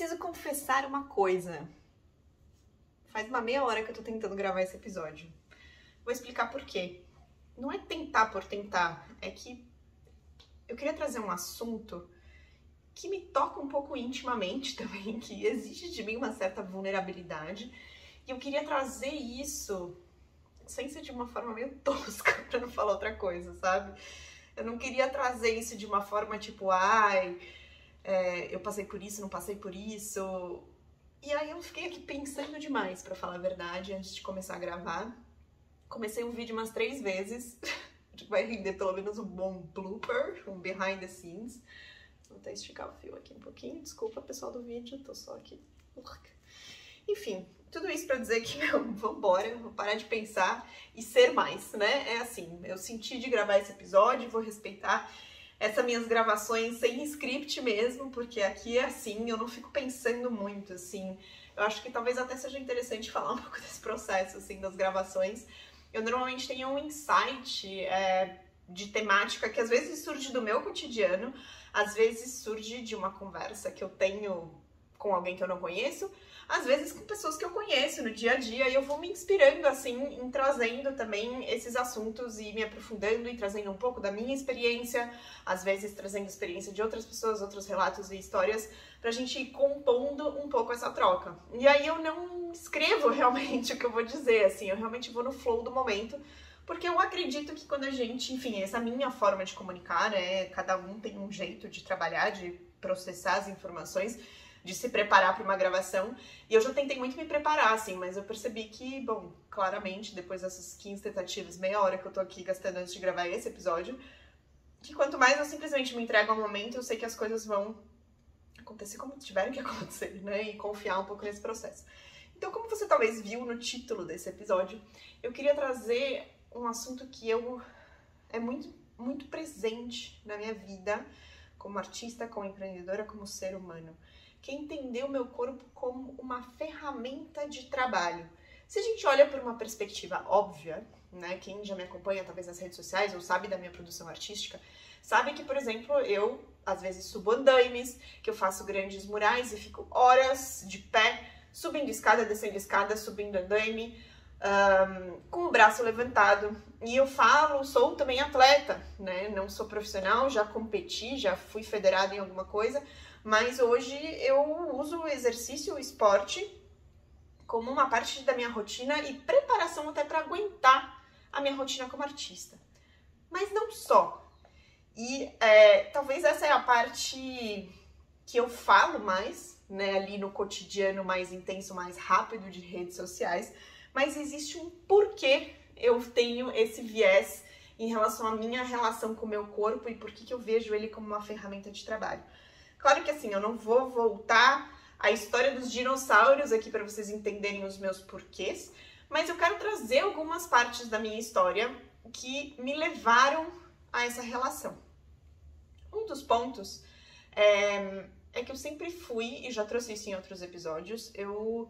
preciso confessar uma coisa. Faz uma meia hora que eu tô tentando gravar esse episódio. Vou explicar por quê. Não é tentar por tentar, é que eu queria trazer um assunto que me toca um pouco intimamente também, que exige de mim uma certa vulnerabilidade. E eu queria trazer isso sem ser de uma forma meio tosca, pra não falar outra coisa, sabe? Eu não queria trazer isso de uma forma tipo, eu passei por isso, não passei por isso. E aí eu fiquei aqui pensando demais, pra falar a verdade, antes de começar a gravar. Comecei um vídeo umas 3 vezes, que vai render pelo menos um bom blooper, um behind the scenes. Vou até esticar o fio aqui um pouquinho, desculpa pessoal do vídeo, tô só aqui. Enfim, tudo isso pra dizer que, vambora, vou parar de pensar e ser mais, né? É assim, eu senti de gravar esse episódio, vou respeitar essas minhas gravações sem script mesmo, porque aqui é assim, eu não fico pensando muito, assim. Eu acho que talvez até seja interessante falar um pouco desse processo, assim, das gravações. Eu normalmente tenho um insight de temática que às vezes surge do meu cotidiano, às vezes surge de uma conversa que eu tenho com alguém que eu não conheço, às vezes com pessoas que eu conheço no dia a dia, e eu vou me inspirando, assim, em trazendo também esses assuntos e me aprofundando e trazendo um pouco da minha experiência, às vezes trazendo experiência de outras pessoas, outros relatos e histórias, pra gente ir compondo um pouco essa troca. E aí eu não escrevo realmente o que eu vou dizer, assim, eu realmente vou no flow do momento, porque eu acredito que quando a gente, enfim, essa minha forma de comunicar, né, cada um tem um jeito de trabalhar, de processar as informações, de se preparar para uma gravação, e eu já tentei muito me preparar, assim, mas eu percebi que, bom, claramente, depois dessas 15 tentativas, meia hora que eu tô aqui gastando antes de gravar esse episódio, que quanto mais eu simplesmente me entrego ao momento, eu sei que as coisas vão acontecer como tiverem que acontecer, né, e confiar um pouco nesse processo. Então, como você talvez viu no título desse episódio, eu queria trazer um assunto que é muito presente na minha vida, como artista, como empreendedora, como ser humano, que é entender o meu corpo como uma ferramenta de trabalho. Se a gente olha por uma perspectiva óbvia, né, quem já me acompanha talvez nas redes sociais ou sabe da minha produção artística, sabe que, por exemplo, eu às vezes subo andaimes, que eu faço grandes murais e fico horas de pé, subindo escada, descendo escada, subindo andaime, com o braço levantado. E eu sou também atleta, né? Não sou profissional, já competi, já fui federada em alguma coisa, mas hoje eu uso o exercício, o esporte, como uma parte da minha rotina e preparação até para aguentar a minha rotina como artista. Mas não só. E talvez essa é a parte que eu falo mais, né? Ali no cotidiano mais intenso, mais rápido de redes sociais, mas existe um porquê eu tenho esse viés em relação à minha relação com o meu corpo e por que eu vejo ele como uma ferramenta de trabalho. Claro que assim, eu não vou voltar à história dos dinossauros aqui para vocês entenderem os meus porquês, mas eu quero trazer algumas partes da minha história que me levaram a essa relação. Um dos pontos é que eu sempre fui, e já trouxe isso em outros episódios, eu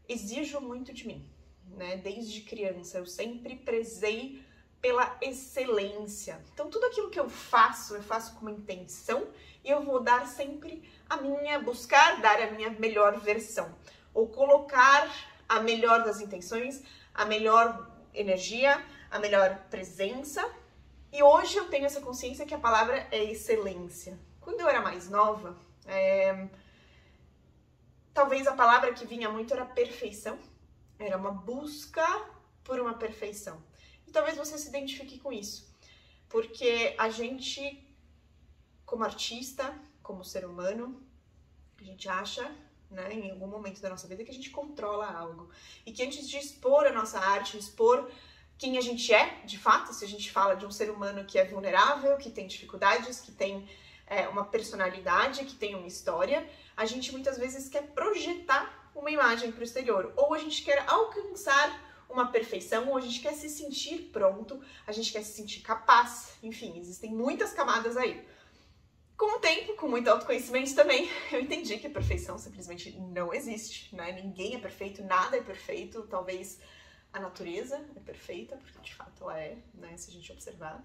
exijo muito de mim, né? Desde criança, eu sempre prezei pela excelência. Então, tudo aquilo que eu faço com uma intenção e eu vou dar sempre buscar dar a minha melhor versão. Ou colocar a melhor das intenções, a melhor energia, a melhor presença. E hoje eu tenho essa consciência que a palavra é excelência. Quando eu era mais nova, talvez a palavra que vinha muito era perfeição. Era uma busca por uma perfeição. E talvez você se identifique com isso. Porque a gente, como artista, como ser humano, a gente acha, né, em algum momento da nossa vida que a gente controla algo. E que antes de expor a nossa arte, expor quem a gente é, de fato, se a gente fala de um ser humano que é vulnerável, que tem dificuldades, que tem uma personalidade, que tem uma história, a gente muitas vezes quer projetar uma imagem para o exterior, ou a gente quer alcançar uma perfeição, ou a gente quer se sentir pronto, a gente quer se sentir capaz, enfim, existem muitas camadas aí. Com o tempo, com muito autoconhecimento também, eu entendi que a perfeição simplesmente não existe, né? Ninguém é perfeito, nada é perfeito, talvez a natureza é perfeita, porque de fato ela é, né, se a gente observar.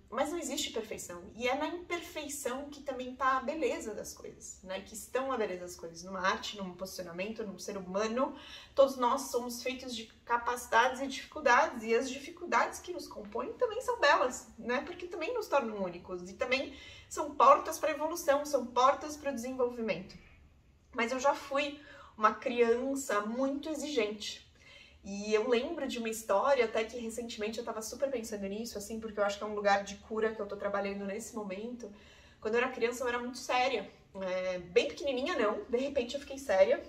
Mas não existe perfeição. E é na imperfeição que também tá a beleza das coisas, né? Que estão a beleza das coisas. Numa arte, num posicionamento, num ser humano. Todos nós somos feitos de capacidades e dificuldades. E as dificuldades que nos compõem também são belas, né? Porque também nos tornam únicos. E também são portas para a evolução, são portas para o desenvolvimento. Mas eu já fui uma criança muito exigente. E eu lembro de uma história, até que recentemente eu tava super pensando nisso, assim, porque eu acho que é um lugar de cura que eu tô trabalhando nesse momento. Quando eu era criança, eu era muito séria. Bem pequenininha, não. De repente eu fiquei séria.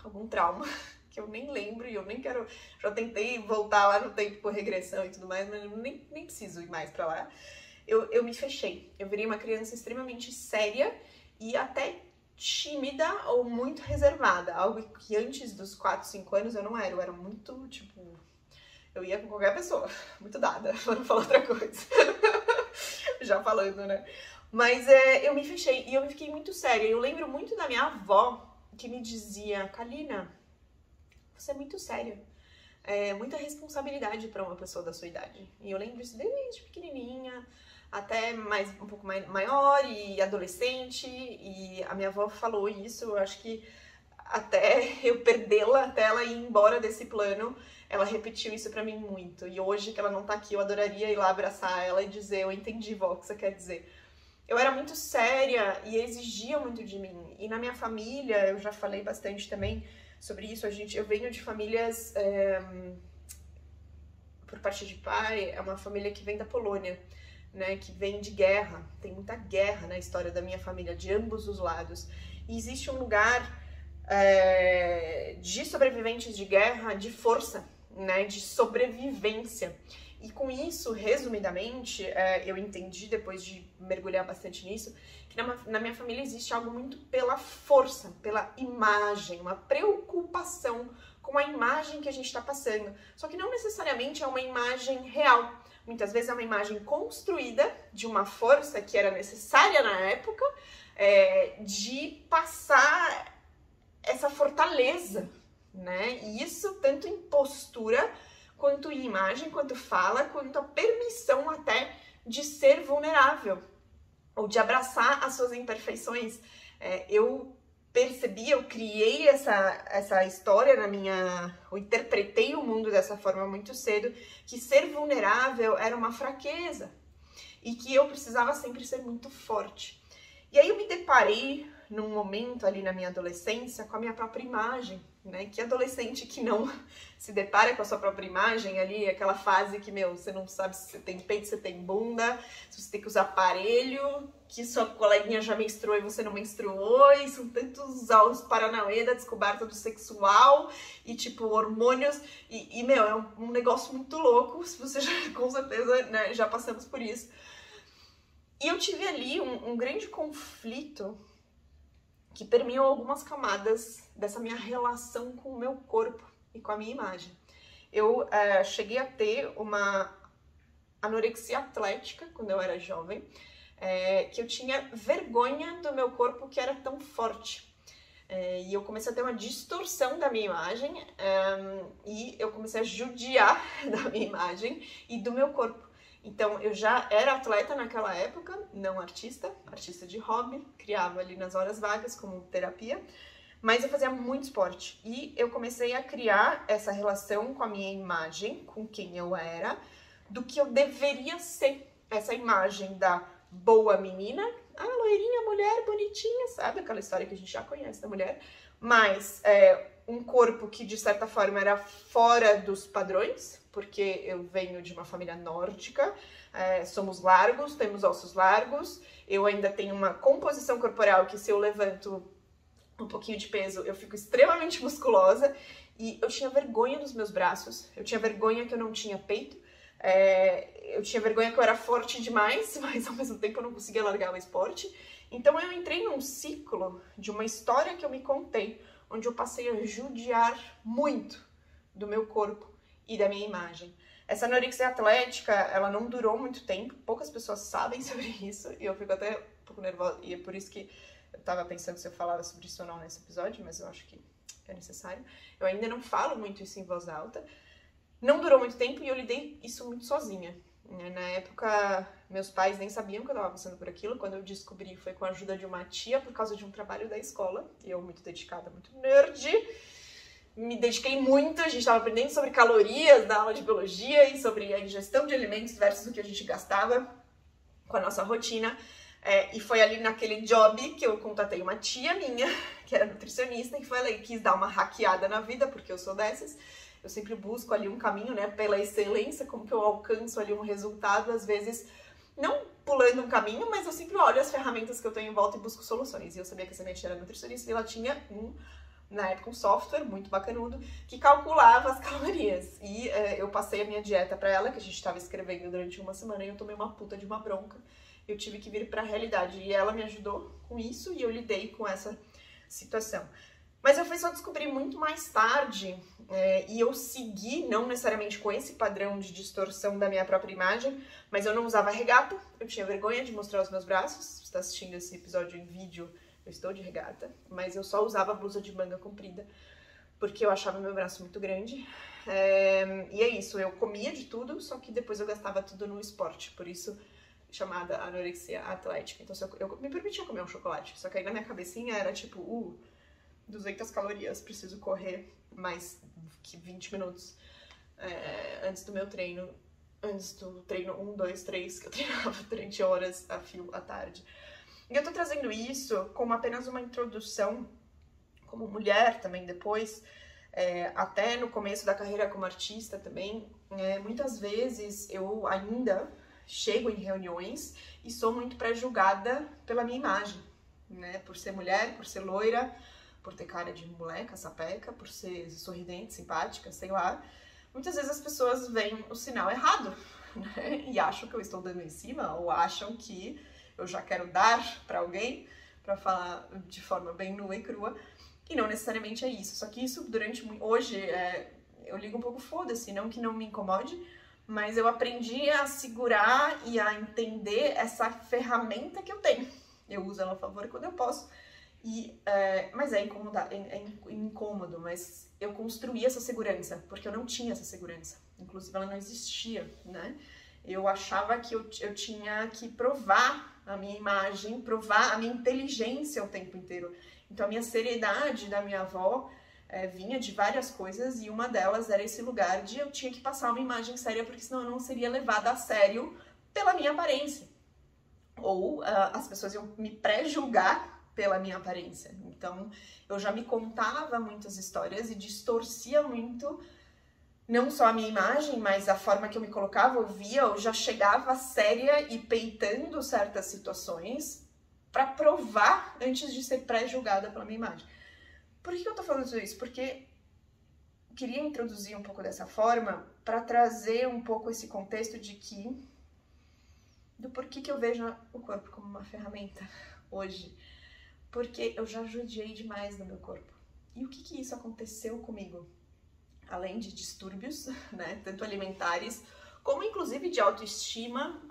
Algum trauma, que eu nem lembro e eu nem quero... Já tentei voltar lá no tempo por regressão e tudo mais, mas eu nem preciso ir mais pra lá. Eu me fechei. Eu virei uma criança extremamente séria e até tímida ou muito reservada, algo que antes dos 4, 5 anos eu não era, eu era muito, tipo, eu ia com qualquer pessoa, muito dada, pra não falar outra coisa, já falando, né, mas eu me fechei e eu fiquei muito séria. Eu lembro muito da minha avó, que me dizia, Kalina, você é muito séria, muita responsabilidade para uma pessoa da sua idade, e eu lembro isso desde pequenininha, até um pouco maior e adolescente, e a minha avó falou isso, eu acho que até eu perdê-la, até ela ir embora desse plano, ela repetiu isso pra mim muito. E hoje que ela não tá aqui, eu adoraria ir lá abraçar ela e dizer, eu entendi, vó, o que você quer dizer. Eu era muito séria e exigia muito de mim. E na minha família, eu já falei bastante também sobre isso, eu venho de famílias, por parte de pai, é uma família que vem da Polônia, né, que vem de guerra, tem muita guerra na história da minha família, de ambos os lados. E existe um lugar de sobreviventes de guerra, de força, né, de sobrevivência. E com isso, resumidamente, eu entendi, depois de mergulhar bastante nisso, que na minha família existe algo muito pela força, pela imagem, uma preocupação com a imagem que a gente está passando. Só que não necessariamente é uma imagem real. Muitas vezes é uma imagem construída de uma força que era necessária na época, de passar essa fortaleza, né? E isso tanto em postura, quanto em imagem, quanto fala, quanto a permissão até de ser vulnerável, ou de abraçar as suas imperfeições. Eu percebi, eu criei essa história eu interpretei o mundo dessa forma muito cedo, que ser vulnerável era uma fraqueza e que eu precisava sempre ser muito forte. E aí eu me deparei num momento ali na minha adolescência com a minha própria imagem, né? Que adolescente que não se depara com a sua própria imagem ali, aquela fase que, você não sabe se você tem peito, se você tem bunda, se você tem que usar aparelho, que sua coleguinha já menstruou e você não menstruou, e são tantos aos paranauê da descoberta do sexual, e tipo, hormônios, é um negócio muito louco, se você já, com certeza, né, já passamos por isso. E eu tive ali um grande conflito que permeou algumas camadas dessa minha relação com o meu corpo e com a minha imagem. Eu cheguei a ter uma anorexia atlética quando eu era jovem, que eu tinha vergonha do meu corpo que era tão forte. E eu comecei a ter uma distorção da minha imagem, e eu comecei a judiar da minha imagem e do meu corpo. Então, eu já era atleta naquela época, não artista de hobby, criava ali nas horas vagas como terapia, mas eu fazia muito esporte. E eu comecei a criar essa relação com a minha imagem, com quem eu era, do que eu deveria ser. Essa imagem da boa menina, a loirinha, mulher, bonitinha, sabe? Aquela história que a gente já conhece da mulher. Mas um corpo que, de certa forma, era fora dos padrões, porque eu venho de uma família nórdica, somos largos, temos ossos largos, eu ainda tenho uma composição corporal que, se eu levanto um pouquinho de peso, eu fico extremamente musculosa, e eu tinha vergonha dos meus braços, eu tinha vergonha que eu não tinha peito, eu tinha vergonha que eu era forte demais, mas ao mesmo tempo eu não conseguia largar o esporte. Então eu entrei num ciclo de uma história que eu me contei, onde eu passei a judiar muito do meu corpo e da minha imagem. Essa anorexia atlética, ela não durou muito tempo, poucas pessoas sabem sobre isso, e eu fico até um pouco nervosa, e é por isso que eu tava pensando se eu falava sobre isso ou não nesse episódio, mas eu acho que é necessário. Eu ainda não falo muito isso em voz alta. Não durou muito tempo e eu lidei isso muito sozinha. Na época, meus pais nem sabiam que eu estava passando por aquilo. Quando eu descobri, foi com a ajuda de uma tia, por causa de um trabalho da escola. E eu, muito dedicada, muito nerd, me dediquei muito. A gente estava aprendendo sobre calorias da aula de biologia e sobre a ingestão de alimentos versus o que a gente gastava com a nossa rotina. E foi ali naquele job que eu contatei uma tia minha, que era nutricionista, e foi ela que quis dar uma hackeada na vida, porque eu sou dessas. Eu sempre busco ali um caminho, né, pela excelência, como que eu alcanço ali um resultado, às vezes não pulando um caminho, mas eu sempre olho as ferramentas que eu tenho em volta e busco soluções. E eu sabia que essa minha tia era nutricionista e ela tinha na época um software muito bacanudo que calculava as calorias. E eu passei a minha dieta pra ela, que a gente estava escrevendo durante uma semana, e eu tomei uma puta de uma bronca. Eu tive que vir pra realidade e ela me ajudou com isso e eu lidei com essa situação. Mas eu fui só descobrir muito mais tarde, e eu segui, não necessariamente com esse padrão de distorção da minha própria imagem, mas eu não usava regata, eu tinha vergonha de mostrar os meus braços. Se você está assistindo esse episódio em vídeo, eu estou de regata, mas eu só usava blusa de manga comprida, porque eu achava meu braço muito grande. E é isso, eu comia de tudo, só que depois eu gastava tudo no esporte, por isso chamada anorexia atlética. Então eu me permitia comer um chocolate, só que aí na minha cabecinha era tipo, 200 calorias, preciso correr mais que 20 minutos antes do meu treino, antes do treino 1, 2, 3, que eu treinava durante horas a fio à tarde. E eu tô trazendo isso como apenas uma introdução, como mulher também depois, até no começo da carreira como artista também, muitas vezes eu ainda chego em reuniões e sou muito pré-julgada pela minha imagem, né? Por ser mulher, por ser loira, por ter cara de moleca, sapeca, por ser sorridente, simpática, sei lá. Muitas vezes as pessoas veem o sinal errado, né? E acham que eu estou dando em cima, ou acham que eu já quero dar pra alguém, pra falar de forma bem nua e crua, e não necessariamente é isso. Só que isso hoje, eu ligo um pouco foda-se, não que não me incomode, mas eu aprendi a segurar e a entender essa ferramenta que eu tenho. Eu uso ela a favor quando eu posso, mas é incômodo, mas eu construí essa segurança, porque eu não tinha essa segurança. Inclusive, ela não existia, né? Eu achava que eu tinha que provar a minha imagem, provar a minha inteligência o tempo inteiro. Então, a minha seriedade da minha avó vinha de várias coisas, e uma delas era esse lugar de eu tinha que passar uma imagem séria, porque senão eu não seria levada a sério pela minha aparência. Ou as pessoas iam me pré-julgar pela minha aparência. Então, eu já me contava muitas histórias e distorcia muito, não só a minha imagem, mas a forma que eu me colocava, eu já chegava séria e peitando certas situações para provar antes de ser pré-julgada pela minha imagem. Por que eu tô falando tudo isso? Porque eu queria introduzir um pouco dessa forma para trazer um pouco esse contexto do porquê que eu vejo o corpo como uma ferramenta hoje. Porque eu já judiei demais do meu corpo. E o que isso aconteceu comigo? Além de distúrbios, né, tanto alimentares, como inclusive de autoestima,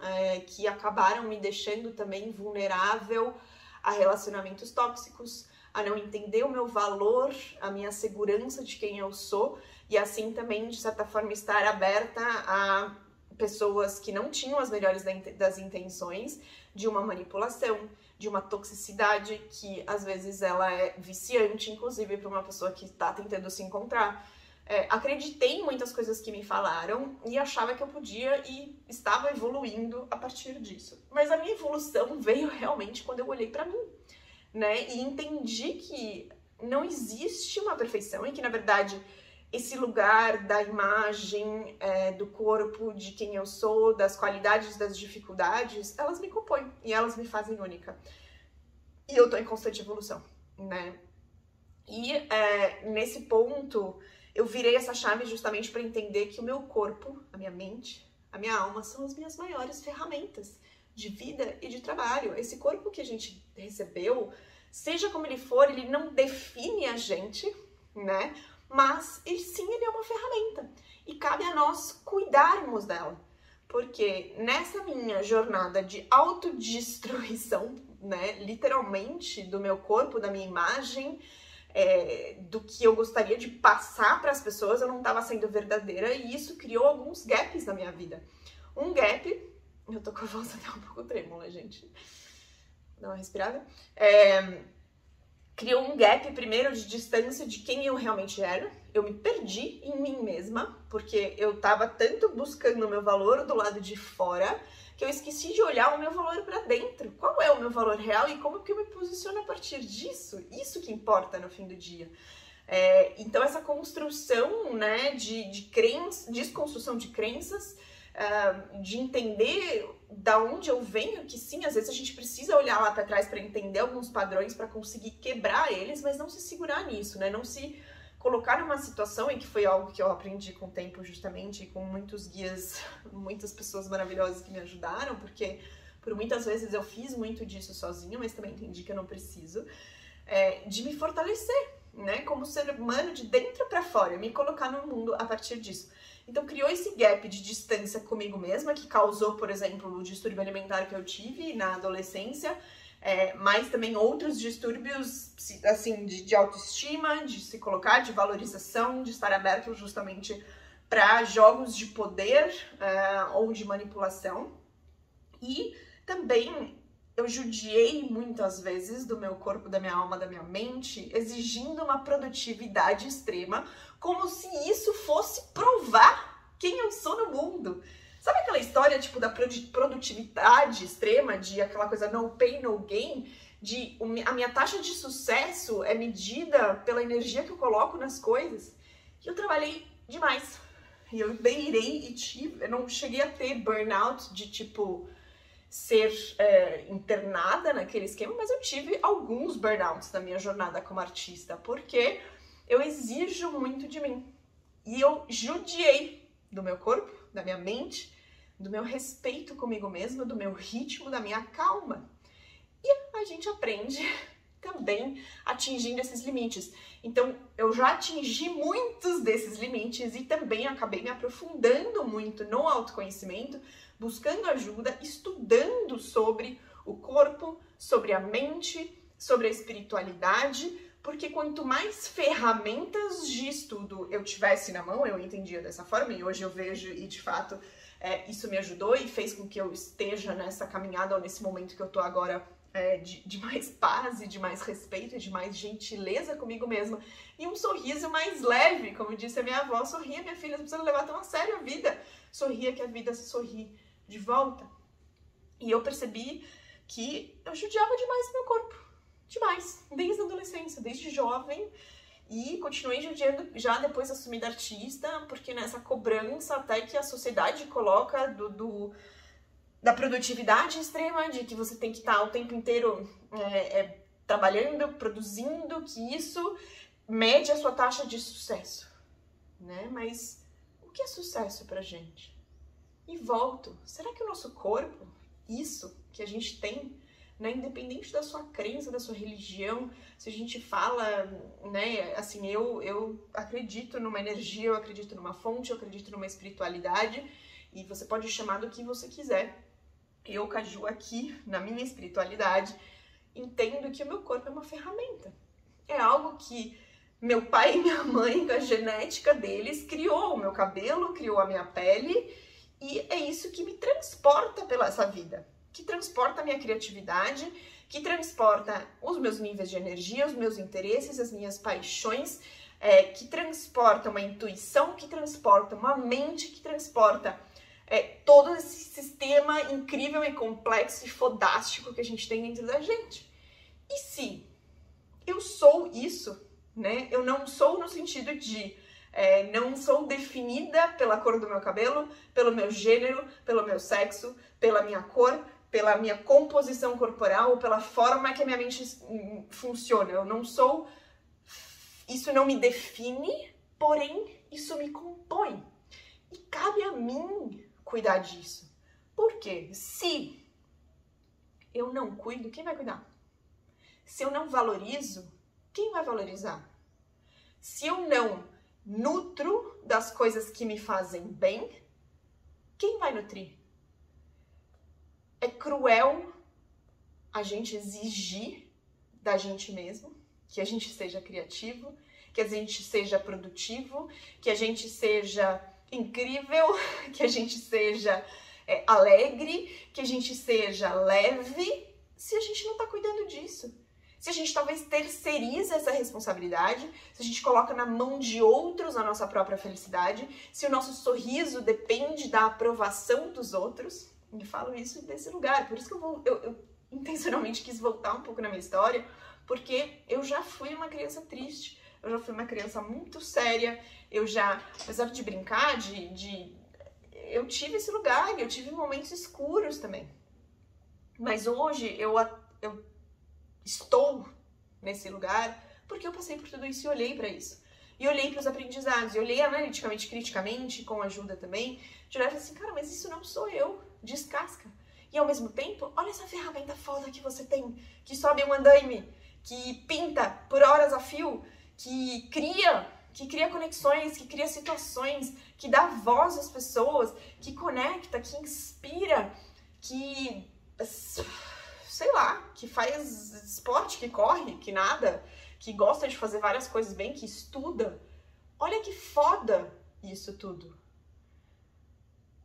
que acabaram me deixando também vulnerável a relacionamentos tóxicos, a não entender o meu valor, a minha segurança de quem eu sou, e assim também, de certa forma, estar aberta a pessoas que não tinham as melhores das intenções, de uma manipulação, de uma toxicidade que às vezes ela é viciante, inclusive para uma pessoa que está tentando se encontrar. Acreditei em muitas coisas que me falaram e achava que eu podia e estava evoluindo a partir disso. Mas a minha evolução veio realmente quando eu olhei para mim, né? E entendi que não existe uma perfeição e que, na verdade, esse lugar da imagem, do corpo, de quem eu sou, das qualidades, das dificuldades, elas me compõem e elas me fazem única. E eu tô em constante evolução, né? E nesse ponto, eu virei essa chave justamente para entender que o meu corpo, a minha mente, a minha alma são as minhas maiores ferramentas de vida e de trabalho. Esse corpo que a gente recebeu, seja como ele for, ele não define a gente, né? Mas ele é uma ferramenta e cabe a nós cuidarmos dela, porque nessa minha jornada de autodestruição, né, literalmente do meu corpo, da minha imagem, do que eu gostaria de passar para as pessoas, eu não estava sendo verdadeira e isso criou alguns gaps na minha vida. um gap. Eu tô com a voz até um pouco trêmula, gente. Dá uma respirada. Criou um gap, primeiro, de distância de quem eu realmente era. Eu me perdi em mim mesma, porque eu tava tanto buscando o meu valor do lado de fora, que eu esqueci de olhar o meu valor pra dentro. Qual é o meu valor real e como que eu me posiciono a partir disso? Isso que importa no fim do dia. Então, essa construção, né, de crenças, desconstrução de crenças, de entender da onde eu venho, que sim, às vezes a gente precisa olhar lá para trás para entender alguns padrões, para conseguir quebrar eles, mas não se segurar nisso, né? Não se colocar numa situação, em que foi algo que eu aprendi com o tempo, justamente, e com muitos guias, muitas pessoas maravilhosas que me ajudaram, porque por muitas vezes eu fiz muito disso sozinha, mas também entendi que eu não preciso, de me fortalecer, né? Como ser humano, de dentro para fora, me colocar no mundo a partir disso. Então, criou esse gap de distância comigo mesma, que causou, por exemplo, o distúrbio alimentar que eu tive na adolescência, mas também outros distúrbios, assim, de autoestima, de se colocar, de valorização, de estar aberto justamente para jogos de poder ou de manipulação. E também eu judiei muitas vezes do meu corpo, da minha alma, da minha mente, exigindo uma produtividade extrema, como se isso fosse provar quem eu sou no mundo. Sabe aquela história, tipo, da produtividade extrema, de aquela coisa no pain, no gain, de a minha taxa de sucesso é medida pela energia que eu coloco nas coisas? E eu trabalhei demais. E eu beirei e eu não cheguei a ter burnout de, tipo, ser internada naquele esquema, mas eu tive alguns burnouts na minha jornada como artista, porque eu exijo muito de mim. E eu judiei do meu corpo, da minha mente, do meu respeito comigo mesma, do meu ritmo, da minha calma. E a gente aprende também atingindo esses limites. Então, eu já atingi muitos desses limites e também acabei me aprofundando muito no autoconhecimento, buscando ajuda, estudando sobre o corpo, sobre a mente, sobre a espiritualidade, porque quanto mais ferramentas de estudo eu tivesse na mão, eu entendia dessa forma, e hoje eu vejo, e de fato isso me ajudou e fez com que eu esteja nessa caminhada, ou nesse momento que eu tô agora, de mais paz e de mais respeito e de mais gentileza comigo mesma, e um sorriso mais leve, como disse a minha avó: sorria, minha filha, não precisa levar tão a sério a vida, sorria que a vida sorri de volta. E eu percebi que eu judiava demais do meu corpo, demais, desde a adolescência, desde jovem, e continuei judiando já depois assumida artista, porque nessa cobrança até que a sociedade coloca da produtividade extrema, de que você tem que estar o tempo inteiro trabalhando, produzindo, que isso mede a sua taxa de sucesso, né? Mas o que é sucesso pra gente? E volto, será que o nosso corpo, isso que a gente tem, né, independente da sua crença, da sua religião, se a gente fala, né, assim, eu acredito numa energia, eu acredito numa fonte, eu acredito numa espiritualidade, e você pode chamar do que você quiser. Eu, Caju, aqui, na minha espiritualidade, entendo que o meu corpo é uma ferramenta. É algo que meu pai e minha mãe, com a genética deles, criou o meu cabelo, criou a minha pele, e é isso que me transporta pela essa vida, que transporta a minha criatividade, que transporta os meus níveis de energia, os meus interesses, as minhas paixões, que transporta uma intuição, que transporta uma mente, que transporta todo esse sistema incrível e complexo e fodástico que a gente tem dentro da gente. E se eu sou isso, né? Eu não sou no sentido de não sou definida pela cor do meu cabelo, pelo meu gênero, pelo meu sexo, pela minha cor, pela minha composição corporal, pela forma que a minha mente funciona. Eu não sou... Isso não me define, porém, isso me compõe. E cabe a mim cuidar disso. Por quê? Se eu não cuido, quem vai cuidar? Se eu não valorizo, quem vai valorizar? Se eu não nutro das coisas que me fazem bem, quem vai nutrir? É cruel a gente exigir da gente mesmo que a gente seja criativo, que a gente seja produtivo, que a gente seja incrível, que a gente seja alegre, que a gente seja leve, se a gente não tá cuidando disso. Se a gente talvez terceiriza essa responsabilidade, se a gente coloca na mão de outros a nossa própria felicidade, se o nosso sorriso depende da aprovação dos outros. E falo isso desse lugar, por isso que eu intencionalmente quis voltar um pouco na minha história, porque eu já fui uma criança triste, eu já fui uma criança muito séria, eu já, apesar de brincar, eu tive esse lugar, eu tive momentos escuros também. Mas hoje eu estou nesse lugar porque eu passei por tudo isso e olhei para isso. E olhei para os aprendizados, e olhei analiticamente, criticamente, com ajuda também, de olhar e falei assim, cara, mas isso não sou eu, descasca. E ao mesmo tempo, olha essa ferramenta foda que você tem, que sobe um andaime, que pinta por horas a fio, que cria conexões, que cria situações, que dá voz às pessoas, que conecta, que inspira, que, sei lá, que faz esporte, que corre, que nada, que gosta de fazer várias coisas bem, que estuda. Olha que foda isso tudo.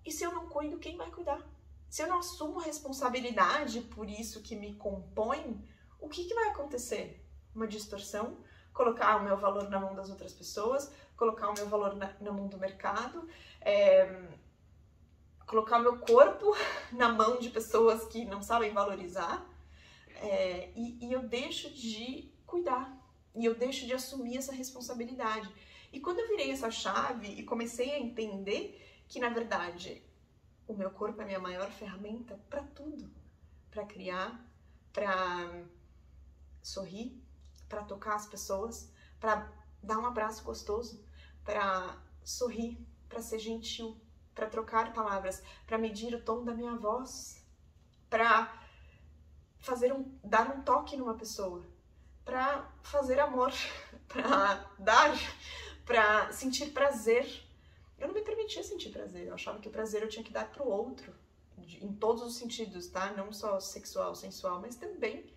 E se eu não cuido, quem vai cuidar? Se eu não assumo responsabilidade por isso que me compõe, o que vai acontecer? Uma distorção? Colocar o meu valor na mão das outras pessoas, colocar o meu valor na mão do mercado, colocar o meu corpo na mão de pessoas que não sabem valorizar, e eu deixo de cuidar, e eu deixo de assumir essa responsabilidade. E quando eu virei essa chave e comecei a entender que, na verdade, o meu corpo é a minha maior ferramenta para tudo, para criar, para sorrir, para tocar as pessoas, para dar um abraço gostoso, para sorrir, para ser gentil, para trocar palavras, para medir o tom da minha voz, para dar um toque numa pessoa, para fazer amor, para sentir prazer. Eu não me permitia sentir prazer, eu achava que o prazer eu tinha que dar pro outro, em todos os sentidos, tá? Não só sexual, sensual, mas também.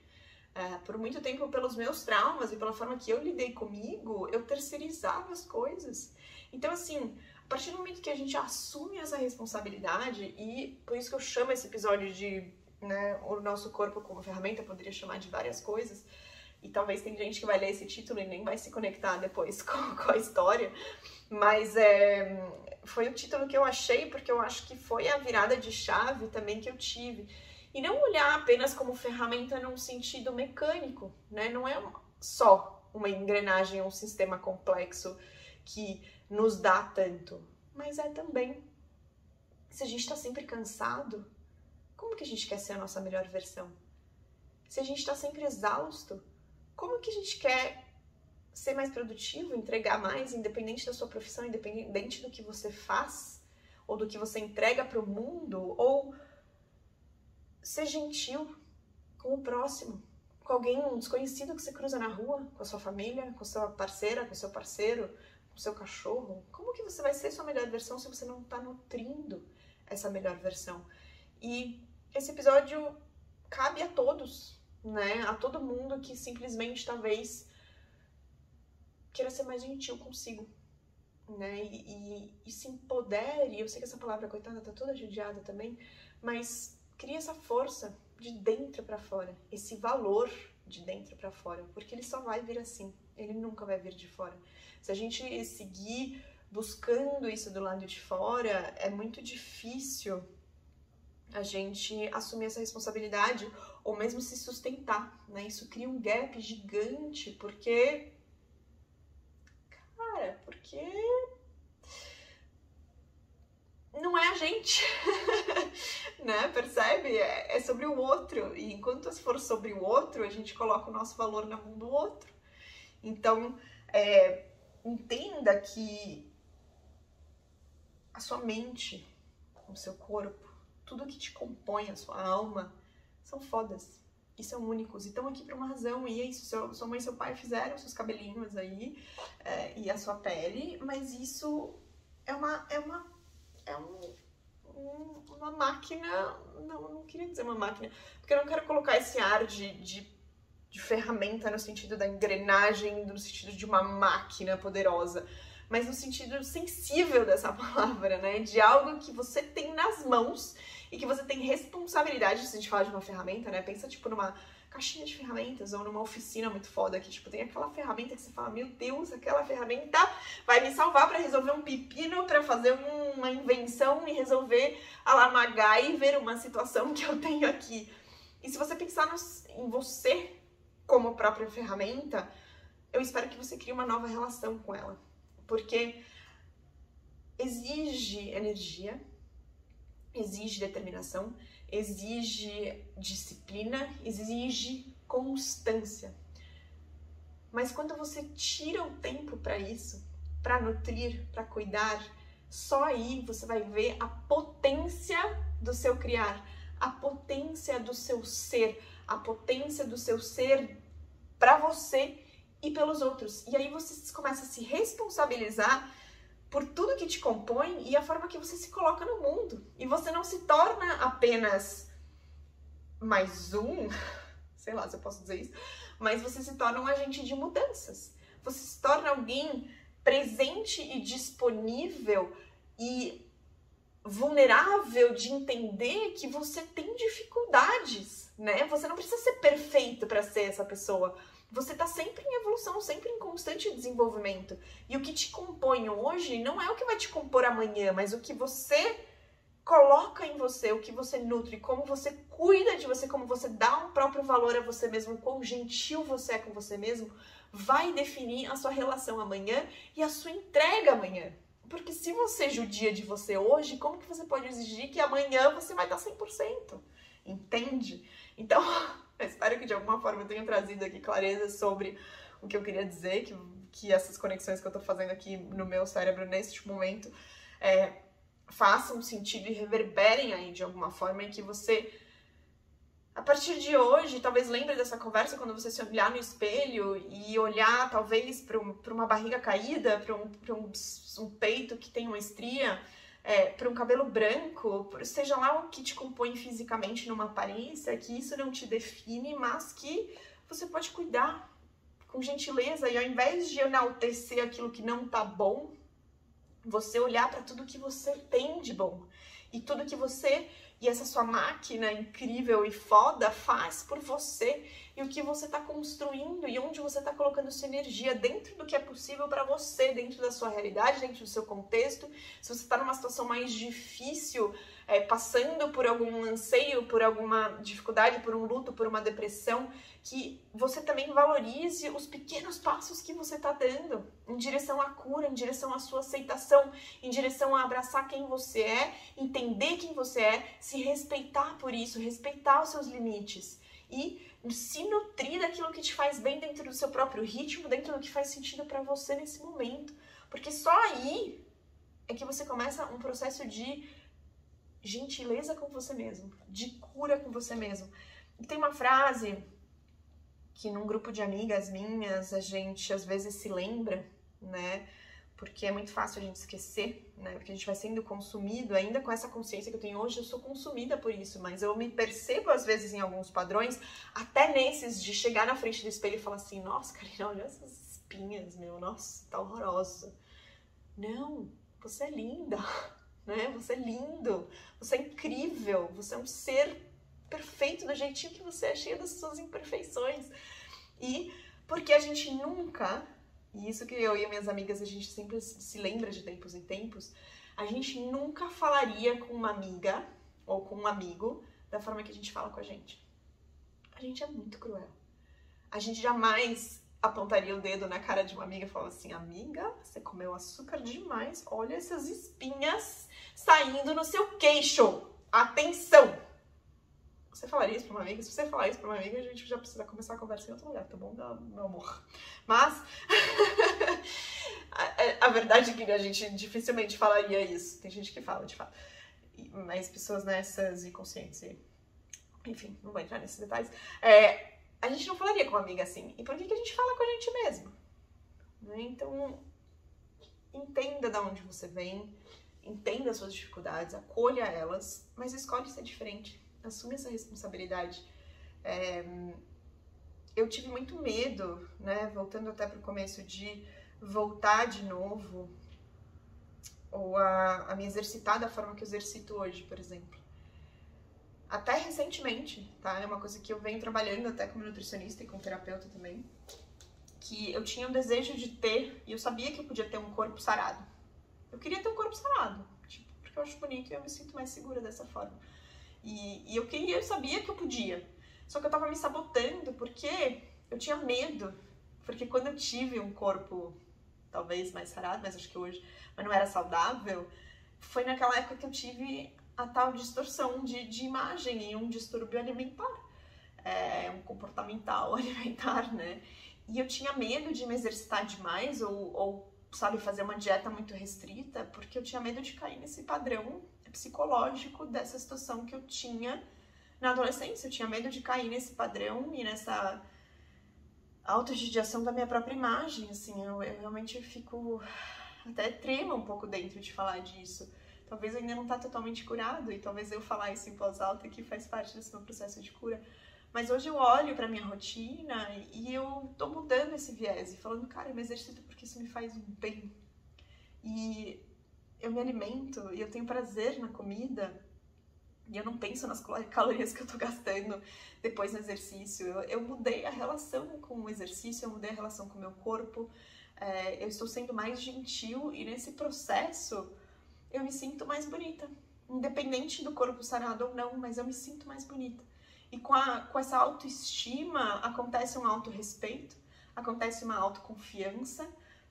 Por muito tempo, pelos meus traumas e pela forma que eu lidei comigo, eu terceirizava as coisas. Então, assim, a partir do momento que a gente assume essa responsabilidade, e por isso que eu chamo esse episódio de, né, o nosso corpo como ferramenta, poderia chamar de várias coisas, e talvez tem gente que vai ler esse título e nem vai se conectar depois com a história, mas foi o título que eu achei porque eu acho que foi a virada de chave também que eu tive. E não olhar apenas como ferramenta num sentido mecânico, né? Não é só uma engrenagem, um sistema complexo que nos dá tanto, mas é também, se a gente está sempre cansado, como que a gente quer ser a nossa melhor versão? Se a gente está sempre exausto, como que a gente quer ser mais produtivo, entregar mais, independente da sua profissão, independente do que você faz, ou do que você entrega para o mundo, ou ser gentil com o próximo, com alguém, um desconhecido que você cruza na rua, com a sua família, com a sua parceira, com o seu parceiro, com o seu cachorro. Como que você vai ser sua melhor versão se você não está nutrindo essa melhor versão? E esse episódio cabe a todos, né? A todo mundo que simplesmente talvez queira ser mais gentil consigo, né? E se empodere. Eu sei que essa palavra, coitada, tá toda judiada também, mas cria essa força de dentro para fora, esse valor de dentro para fora, porque ele só vai vir assim, ele nunca vai vir de fora. Se a gente seguir buscando isso do lado de fora, é muito difícil a gente assumir essa responsabilidade ou mesmo se sustentar, né? Isso cria um gap gigante, porque não é a gente, né? Percebe? É sobre o outro. E enquanto for sobre o outro, a gente coloca o nosso valor na mão do outro. Então, entenda que a sua mente, o seu corpo, tudo que te compõe, a sua alma, são fodas. E são únicos. E estão aqui por uma razão. E é isso. Sua mãe e seu pai fizeram seus cabelinhos aí, e a sua pele. Mas isso é uma máquina, não queria dizer uma máquina, porque eu não quero colocar esse ar de ferramenta no sentido da engrenagem, no sentido de uma máquina poderosa, mas no sentido sensível dessa palavra, né? De algo que você tem nas mãos e que você tem responsabilidade. Se a gente fala de uma ferramenta, né? Pensa, tipo, numa caixinha de ferramentas ou numa oficina muito foda que, tipo, tem aquela ferramenta que você fala, meu Deus, aquela ferramenta vai me salvar pra resolver um pepino, pra fazer uma invenção e resolver a la MacGyver uma situação que eu tenho aqui. E se você pensar em você como própria ferramenta, eu espero que você crie uma nova relação com ela. Porque exige energia, exige determinação, exige disciplina, exige constância. Mas quando você tira o tempo para isso, para nutrir, para cuidar, só aí você vai ver a potência do seu criar, a potência do seu ser, a potência do seu ser para você e pelos outros. E aí você começa a se responsabilizar por tudo que te compõe e a forma que você se coloca no mundo. E você não se torna apenas mais um, sei lá se eu posso dizer isso, mas você se torna um agente de mudanças. Você se torna alguém presente e disponível e vulnerável de entender que você tem dificuldades, né? Você não precisa ser perfeito para ser essa pessoa. Você tá sempre em evolução, sempre em constante desenvolvimento. E o que te compõe hoje não é o que vai te compor amanhã, mas o que você coloca em você, o que você nutre, como você cuida de você, como você dá um próprio valor a você mesmo, quão gentil você é com você mesmo, vai definir a sua relação amanhã e a sua entrega amanhã. Porque se você judia de você hoje, como que você pode exigir que amanhã você vai estar 100%? Entende? Então, eu espero que de alguma forma eu tenha trazido aqui clareza sobre o que eu queria dizer, que essas conexões que eu tô fazendo aqui no meu cérebro neste momento façam sentido e reverberem aí de alguma forma e que você, a partir de hoje, talvez lembre dessa conversa quando você se olhar no espelho e olhar talvez para uma barriga caída, para um peito que tem uma estria, para um cabelo branco, seja lá o que te compõe fisicamente numa aparência, que isso não te define, mas que você pode cuidar com gentileza e ao invés de enaltecer aquilo que não tá bom, você olhar para tudo que você tem de bom e tudo que você e essa sua máquina incrível e foda faz por você e o que você está construindo e onde você está colocando sua energia dentro do que é possível para você, dentro da sua realidade, dentro do seu contexto. Se você está numa situação mais difícil, passando por algum anseio, por alguma dificuldade, por um luto, por uma depressão, que você também valorize os pequenos passos que você está dando em direção à cura, em direção à sua aceitação, em direção a abraçar quem você é, entender quem você é, se respeitar por isso, respeitar os seus limites e se nutrir daquilo que te faz bem dentro do seu próprio ritmo, dentro do que faz sentido para você nesse momento. Porque só aí é que você começa um processo de gentileza com você mesmo, de cura com você mesmo. E tem uma frase que num grupo de amigas minhas a gente às vezes se lembra, né? Porque é muito fácil a gente esquecer, né? Porque a gente vai sendo consumido, ainda com essa consciência que eu tenho hoje, eu sou consumida por isso, mas eu me percebo às vezes em alguns padrões, até nesses de chegar na frente do espelho e falar assim, nossa, Karina, olha essas espinhas, meu, nossa, tá horrorosa. Não, você é linda, né? Você é lindo, você é incrível, você é um ser perfeito do jeitinho que você é, cheio das suas imperfeições. E porque a gente nunca, e isso que eu e minhas amigas, a gente sempre se lembra de tempos em tempos, a gente nunca falaria com uma amiga ou com um amigo da forma que a gente fala com a gente. A gente é muito cruel. A gente jamais apontaria o dedo na cara de uma amiga e falaria assim, amiga, você comeu açúcar demais, olha essas espinhas saindo no seu queixo. Atenção! Você falaria isso pra uma amiga? Se você falar isso pra uma amiga, a gente já precisa começar a conversa em outro lugar, tá bom, meu amor? Mas a verdade é que a gente dificilmente falaria isso. Tem gente que fala, de fato. Mas pessoas nessas e conscientes, enfim, não vou entrar nesses detalhes. A gente não falaria com uma amiga assim. E por que a gente fala com a gente mesmo? Né? Então, entenda de onde você vem, entenda as suas dificuldades, acolha elas, mas escolhe ser diferente. Assume essa responsabilidade. Eu tive muito medo, né, voltando até para o começo, de voltar de novo ou a me exercitar da forma que eu exercito hoje, por exemplo. Até recentemente, tá? É uma coisa que eu venho trabalhando até como nutricionista e como terapeuta também, que eu tinha um desejo de ter, e eu sabia que eu podia ter um corpo sarado. Eu queria ter um corpo sarado, tipo, porque eu acho bonito e eu me sinto mais segura dessa forma. E eu sabia que eu podia, só que eu tava me sabotando porque eu tinha medo, porque quando eu tive um corpo talvez mais sarado, mas acho que hoje, mas não era saudável, foi naquela época que eu tive a tal distorção de imagem e um distúrbio alimentar, um comportamental alimentar, né? E eu tinha medo de me exercitar demais ou sabe, fazer uma dieta muito restrita, porque eu tinha medo de cair nesse padrão psicológico dessa situação que eu tinha na adolescência. Eu tinha medo de cair nesse padrão e nessa autojudiação da minha própria imagem, assim. Eu realmente fico até trema um pouco dentro de falar disso. Talvez ainda não tá totalmente curado, e talvez eu falar isso em voz alta que faz parte desse meu processo de cura. Mas hoje eu olho pra minha rotina e eu tô mudando esse viés e falando, cara, eu me exercito porque isso me faz um bem. E eu me alimento e eu tenho prazer na comida e eu não penso nas calorias que eu tô gastando depois no exercício. Eu mudei a relação com o exercício, eu mudei a relação com o meu corpo, eu estou sendo mais gentil e nesse processo eu me sinto mais bonita. Independente do corpo sarado ou não, mas eu me sinto mais bonita. E com essa autoestima acontece um autorrespeito, acontece uma autoconfiança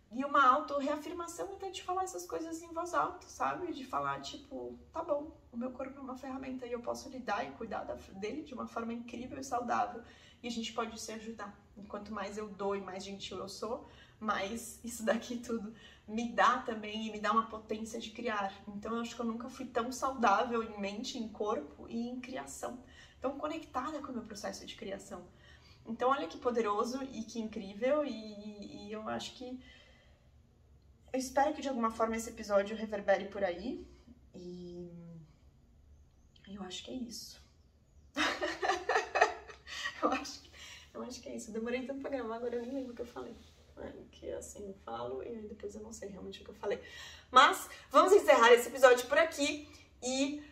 e uma autorreafirmação até de falar essas coisas em voz alta, sabe? De falar, tipo, tá bom, o meu corpo é uma ferramenta e eu posso lidar e cuidar dele de uma forma incrível e saudável. E a gente pode se ajudar. E quanto mais eu dou e mais gentil eu sou, mais isso daqui tudo me dá também e me dá uma potência de criar. Então eu acho que eu nunca fui tão saudável em mente, em corpo e em criação. Tão conectada com o meu processo de criação. Então olha que poderoso e que incrível, e eu acho que eu espero que de alguma forma esse episódio reverbere por aí, e eu acho que é isso. eu acho que é isso. Eu demorei tanto pra gravar, agora eu nem lembro o que eu falei. Que assim eu falo e aí depois eu não sei realmente o que eu falei. Mas vamos encerrar esse episódio por aqui e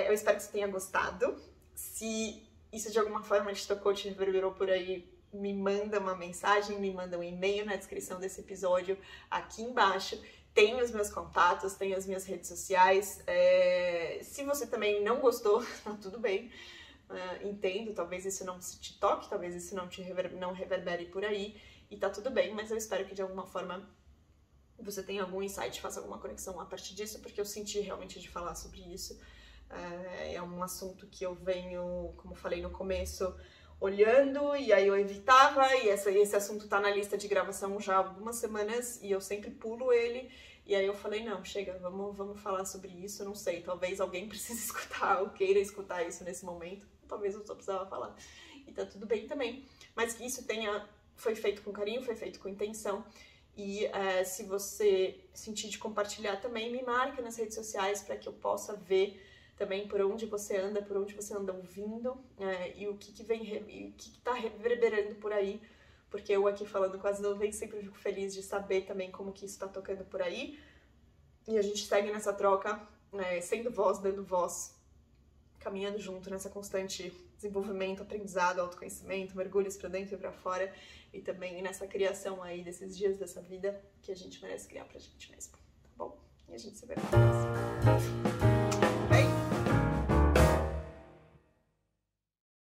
eu espero que você tenha gostado. Se isso de alguma forma te tocou, te reverberou por aí, me manda uma mensagem, me manda um e-mail na descrição desse episódio aqui embaixo. Tem os meus contatos, tem as minhas redes sociais. Se você também não gostou, tá tudo bem. Entendo, talvez isso não te toque, talvez isso não reverbere por aí. E tá tudo bem, mas eu espero que de alguma forma você tenha algum insight, faça alguma conexão a partir disso, porque eu senti realmente de falar sobre isso. É um assunto que eu venho, como falei no começo, olhando, e aí eu evitava, e esse assunto tá na lista de gravação já há algumas semanas, e eu sempre pulo ele, e aí eu falei, não, chega, vamos falar sobre isso, não sei, talvez alguém precise escutar, ou queira escutar isso nesse momento, talvez eu só precisava falar, e tá tudo bem também, mas que isso foi feito com carinho, foi feito com intenção, e se você sentir de compartilhar também, me marca nas redes sociais para que eu possa ver também por onde você anda ouvindo, e o que tá reverberando por aí, porque eu aqui falando com as nuvens sempre fico feliz de saber também como que isso tá tocando por aí, e a gente segue nessa troca, sendo voz, dando voz, caminhando junto nessa constante desenvolvimento, aprendizado, autoconhecimento, mergulhos pra dentro e pra fora, e também nessa criação aí desses dias dessa vida que a gente merece criar pra gente mesmo, tá bom? E a gente se vê na próxima.